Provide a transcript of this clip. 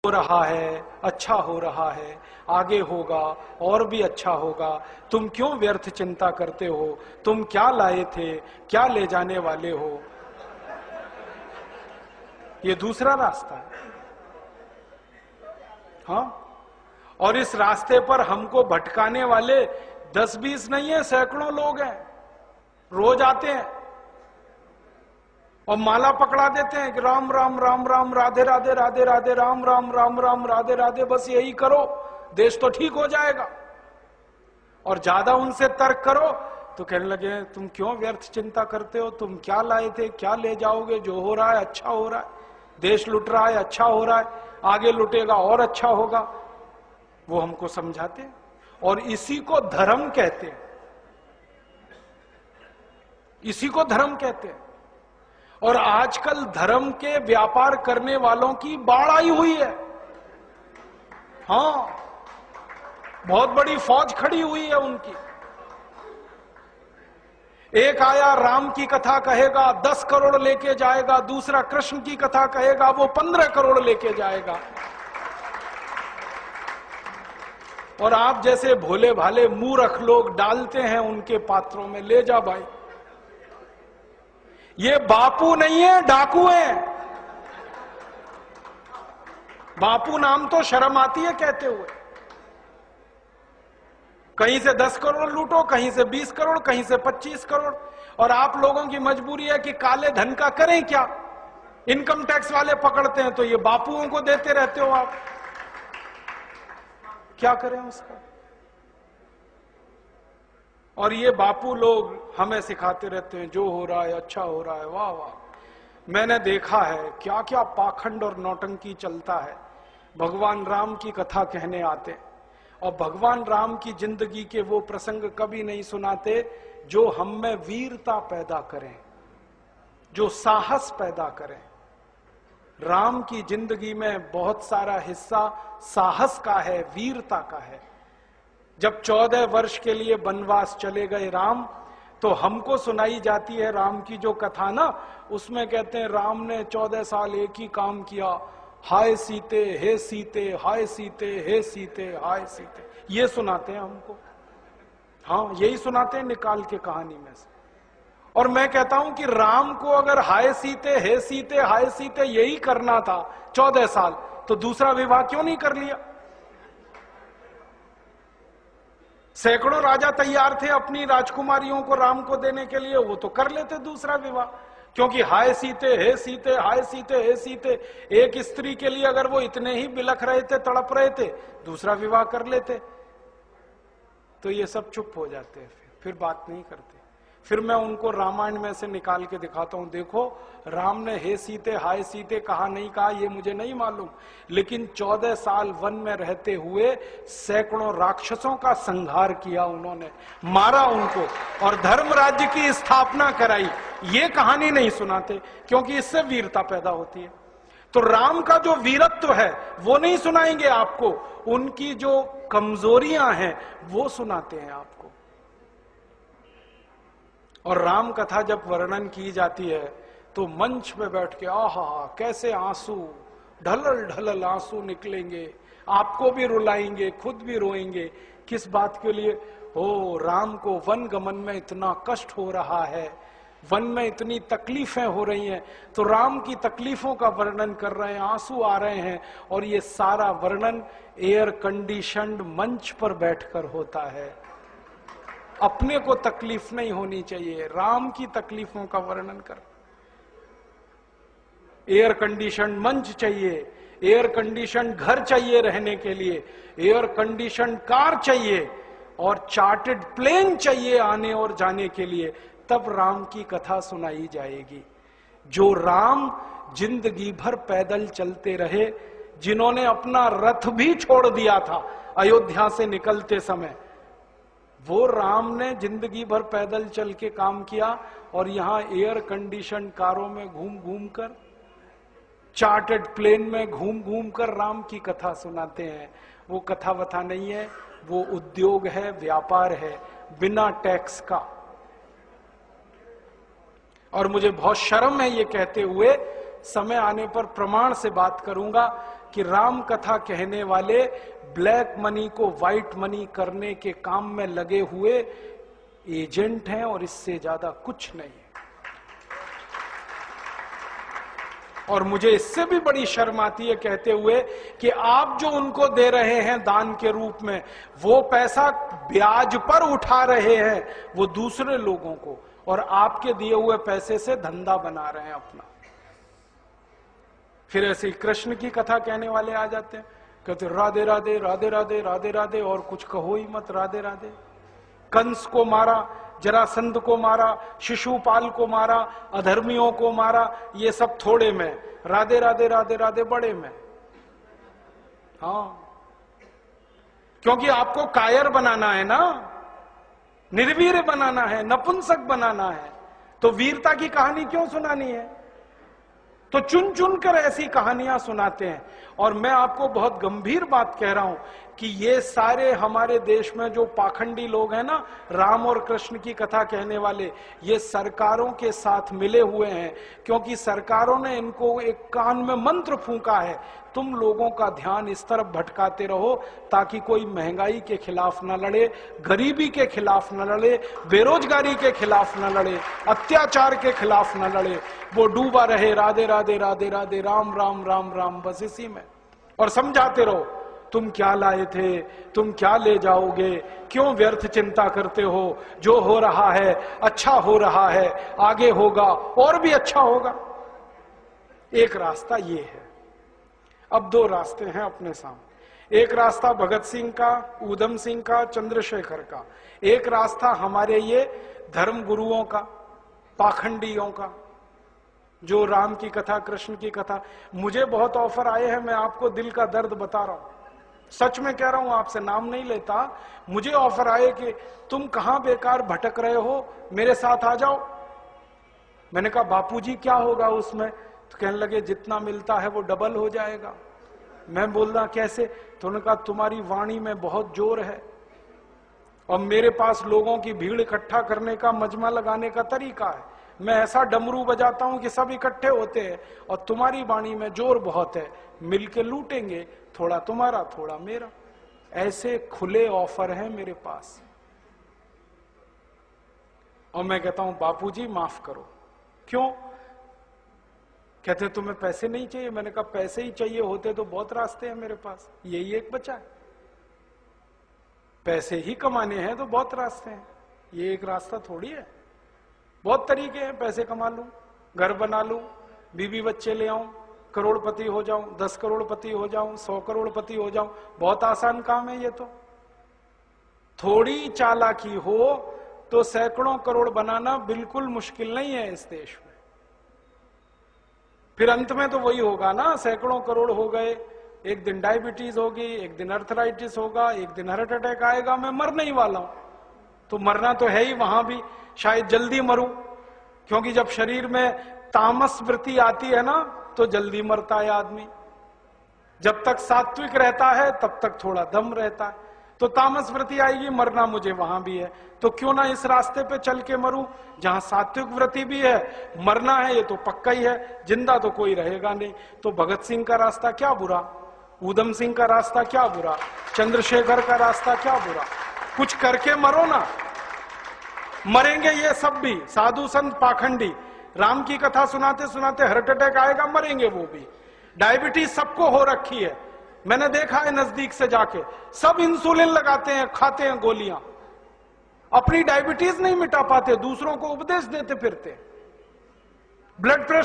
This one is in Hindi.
हो रहा है, अच्छा हो रहा है, आगे होगा और भी अच्छा होगा, तुम क्यों व्यर्थ चिंता करते हो, तुम क्या लाए थे, क्या ले जाने वाले हो। ये दूसरा रास्ता है। हाँ, और इस रास्ते पर हमको भटकाने वाले 10-20 नहीं है, सैकड़ों लोग हैं, रोज आते हैं और माला पकड़ा देते हैं कि राम राम राम राम, राधे राधे राधे राधे, राम राम राम राम, राधे राधे, बस यही करो, देश तो ठीक हो जाएगा। और ज्यादा उनसे तर्क करो तो कहने लगे तुम क्यों व्यर्थ चिंता करते हो, तुम क्या लाए थे, क्या ले जाओगे, जो हो रहा है अच्छा हो रहा है, देश लुट रहा है अच्छा हो रहा है, आगे लुटेगा और अच्छा होगा। वो हमको समझाते हैं और इसी को धर्म कहते हैं, इसी को धर्म कहते हैं। और आजकल धर्म के व्यापार करने वालों की बाढ़ आई हुई है। हाँ, बहुत बड़ी फौज खड़ी हुई है उनकी। एक आया राम की कथा कहेगा 10 करोड़ लेके जाएगा, दूसरा कृष्ण की कथा कहेगा वो 15 करोड़ लेके जाएगा। और आप जैसे भोले भाले मूर्ख लोग डालते हैं उनके पात्रों में, ले जा भाई। ये बापू नहीं है, डाकू है। बापू नाम तो शर्म आती है कहते हुए। कहीं से 10 करोड़ लूटो, कहीं से 20 करोड़, कहीं से 25 करोड़। और आप लोगों की मजबूरी है कि काले धन का करें क्या, इनकम टैक्स वाले पकड़ते हैं तो ये बापुओं को देते रहते हो आप, क्या करें उसका। और ये बापू लोग हमें सिखाते रहते हैं जो हो रहा है अच्छा हो रहा है, वाह वाह। मैंने देखा है क्या क्या पाखंड और नौटंकी चलता है। भगवान राम की कथा कहने आते और भगवान राम की जिंदगी के वो प्रसंग कभी नहीं सुनाते जो हम में वीरता पैदा करें, जो साहस पैदा करें। राम की जिंदगी में बहुत सारा हिस्सा साहस का है, वीरता का है। जब 14 वर्ष के लिए वनवास चले गए राम, तो हमको सुनाई जाती है राम की जो कथा ना, उसमें कहते हैं राम ने 14 साल एक ही काम किया, हाय सीते हे सीते, हाय सीते हे सीते, हाय सीते, ये सुनाते हैं हमको। हाँ, यही सुनाते हैं निकाल के कहानी में से। और मैं कहता हूं कि राम को अगर हाय सीते हे सीते हाय सीते यही करना था 14 साल, तो दूसरा विवाह क्यों नहीं कर लिया। सैकड़ों राजा तैयार थे अपनी राजकुमारियों को राम को देने के लिए, वो तो कर लेते दूसरा विवाह। क्योंकि हाय सीते हे सीते, हाय सीते हे सीते, एक स्त्री के लिए अगर वो इतने ही बिलख रहे थे, तड़प रहे थे, दूसरा विवाह कर लेते। तो ये सब चुप हो जाते हैं, फिर बात नहीं करते। फिर मैं उनको रामायण में से निकाल के दिखाता हूं, देखो राम ने हे सीते हाय सीते कहा नहीं कहा ये मुझे नहीं मालूम, लेकिन 14 साल वन में रहते हुए सैकड़ों राक्षसों का संहार किया उन्होंने, मारा उनको और धर्म राज्य की स्थापना कराई। ये कहानी नहीं सुनाते क्योंकि इससे वीरता पैदा होती है। तो राम का जो वीरत्व है वो नहीं सुनाएंगे आपको, उनकी जो कमजोरियां हैं वो सुनाते हैं आपको। और राम कथा जब वर्णन की जाती है तो मंच पे बैठ के आहा कैसे आंसू, ढलल ढलल आंसू निकलेंगे, आपको भी रुलाएंगे, खुद भी रोएंगे। किस बात के लिए? ओ, राम को वन गमन में इतना कष्ट हो रहा है, वन में इतनी तकलीफें हो रही हैं, तो राम की तकलीफों का वर्णन कर रहे हैं, आंसू आ रहे हैं। और ये सारा वर्णन एयर कंडीशनड मंच पर बैठकर होता है। अपने को तकलीफ नहीं होनी चाहिए, राम की तकलीफों का वर्णन कर। एयर कंडीशन मंच चाहिए, एयर कंडीशन घर चाहिए रहने के लिए, एयर कंडीशन कार चाहिए और चार्टर्ड प्लेन चाहिए आने और जाने के लिए, तब राम की कथा सुनाई जाएगी। जो राम जिंदगी भर पैदल चलते रहे, जिन्होंने अपना रथ भी छोड़ दिया था अयोध्या से निकलते समय, वो राम ने जिंदगी भर पैदल चल के काम किया और यहां एयर कंडीशन कारों में घूम घूम कर, चार्टर्ड प्लेन में घूम घूम कर राम की कथा सुनाते हैं। वो कथा वथा नहीं है, वो उद्योग है, व्यापार है, बिना टैक्स का। और मुझे बहुत शर्म है ये कहते हुए, समय आने पर प्रमाण से बात करूंगा कि राम कथा कहने वाले ब्लैक मनी को व्हाइट मनी करने के काम में लगे हुए एजेंट हैं और इससे ज्यादा कुछ नहीं है। और मुझे इससे भी बड़ी शर्म आती है कहते हुए कि आप जो उनको दे रहे हैं दान के रूप में, वो पैसा ब्याज पर उठा रहे हैं वो दूसरे लोगों को, और आपके दिए हुए पैसे से धंधा बना रहे हैं अपना। फिर ऐसे ही कृष्ण की कथा कहने वाले आ जाते हैं, कहते राधे राधे राधे राधे राधे राधे, और कुछ कहो ही मत, राधे राधे। कंस को मारा, जरासंध को मारा, शिशुपाल को मारा, अधर्मियों को मारा, ये सब थोड़े में, राधे राधे राधे राधे बड़े में। हाँ, क्योंकि आपको कायर बनाना है ना, निर्वीर बनाना है, नपुंसक बनाना है, तो वीरता की कहानी क्यों सुनानी है? तो चुन चुन कर ऐसी कहानियां सुनाते हैं। और मैं आपको बहुत गंभीर बात कह रहा हूं कि ये सारे हमारे देश में जो पाखंडी लोग हैं ना, राम और कृष्ण की कथा कहने वाले, ये सरकारों के साथ मिले हुए हैं, क्योंकि सरकारों ने इनको एक कान में मंत्र फूंका है, तुम लोगों का ध्यान इस तरफ भटकाते रहो ताकि कोई महंगाई के खिलाफ न लड़े, गरीबी के खिलाफ न लड़े, बेरोजगारी के खिलाफ न लड़े, अत्याचार के खिलाफ न लड़े, वो डूबा रहे राधे राधे राधे राधे राम राम राम राम, बस इसी में। और समझाते रहो, तुम क्या लाए थे, तुम क्या ले जाओगे, क्यों व्यर्थ चिंता करते हो, जो हो रहा है अच्छा हो रहा है, आगे होगा और भी अच्छा होगा। एक रास्ता ये है। अब दो रास्ते हैं अपने सामने, एक रास्ता भगत सिंह का, ऊधम सिंह का, चंद्रशेखर का, एक रास्ता हमारे ये धर्म गुरुओं का, पाखंडियों का, जो राम की कथा, कृष्ण की कथा। मुझे बहुत ऑफर आए हैं, मैं आपको दिल का दर्द बता रहा हूं, सच में कह रहा हूं, आपसे नाम नहीं लेता। मुझे ऑफर आए कि तुम कहां बेकार भटक रहे हो, मेरे साथ आ जाओ। मैंने कहा बापूजी क्या होगा उसमें? तो कहने लगे जितना मिलता है वो डबल हो जाएगा। मैं बोल रहा कैसे? तो उन्होंने कहा तुम्हारी वाणी में बहुत जोर है और मेरे पास लोगों की भीड़ इकट्ठा करने का, मजमा लगाने का तरीका है। मैं ऐसा डमरू बजाता हूं कि सब इकट्ठे होते हैं, और तुम्हारी वाणी में जोर बहुत है, मिलके लूटेंगे, थोड़ा तुम्हारा थोड़ा मेरा। ऐसे खुले ऑफर हैं मेरे पास। और मैं कहता हूं बापूजी माफ करो। क्यों? कहते तुम्हें पैसे नहीं चाहिए। मैंने कहा पैसे ही चाहिए होते तो बहुत रास्ते हैं मेरे पास, यही एक बचा है। पैसे ही कमाने हैं तो बहुत रास्ते हैं, ये एक रास्ता थोड़ी है। बहुत तरीके हैं, पैसे कमा लूं, घर बना लूं, बीवी बच्चे ले आऊं, करोड़पति हो जाऊं, 10 करोड़पति हो जाऊं, 100 करोड़पति हो जाऊं। बहुत आसान काम है ये तो। थोड़ी चालाकी हो तो सैकड़ों करोड़ बनाना बिल्कुल मुश्किल नहीं है इस देश में। फिर अंत में तो वही होगा ना, सैकड़ों करोड़ हो गए, एक दिन डायबिटीज होगी, एक दिन अर्थराइटिस होगा, एक दिन हार्ट अटैक आएगा, मैं मरने ही वाला हूं। तो मरना तो है ही, वहां भी शायद जल्दी मरूं, क्योंकि जब शरीर में तामस वृत्ति आती है ना तो जल्दी मरता है आदमी। जब तक सात्विक रहता है तब तक थोड़ा दम रहता है, तो तामस वृत्ति आएगी, मरना मुझे वहां भी है। तो क्यों ना इस रास्ते पे चल के मरूं जहां सात्विक वृत्ति भी है, मरना है ये तो पक्का ही है, जिंदा तो कोई रहेगा नहीं। तो भगत सिंह का रास्ता क्या बुरा, ऊधम सिंह का रास्ता क्या बुरा, चंद्रशेखर का रास्ता क्या बुरा? कुछ करके मरो ना। मरेंगे ये सब भी, साधु संत पाखंडी, राम की कथा सुनाते सुनाते हार्ट अटैक आएगा, मरेंगे वो भी। डायबिटीज सबको हो रखी है, मैंने देखा है नजदीक से जाके, सब इंसुलिन लगाते हैं, खाते हैं गोलियां, अपनी डायबिटीज नहीं मिटा पाते, दूसरों को उपदेश देते फिरते। Blood pressure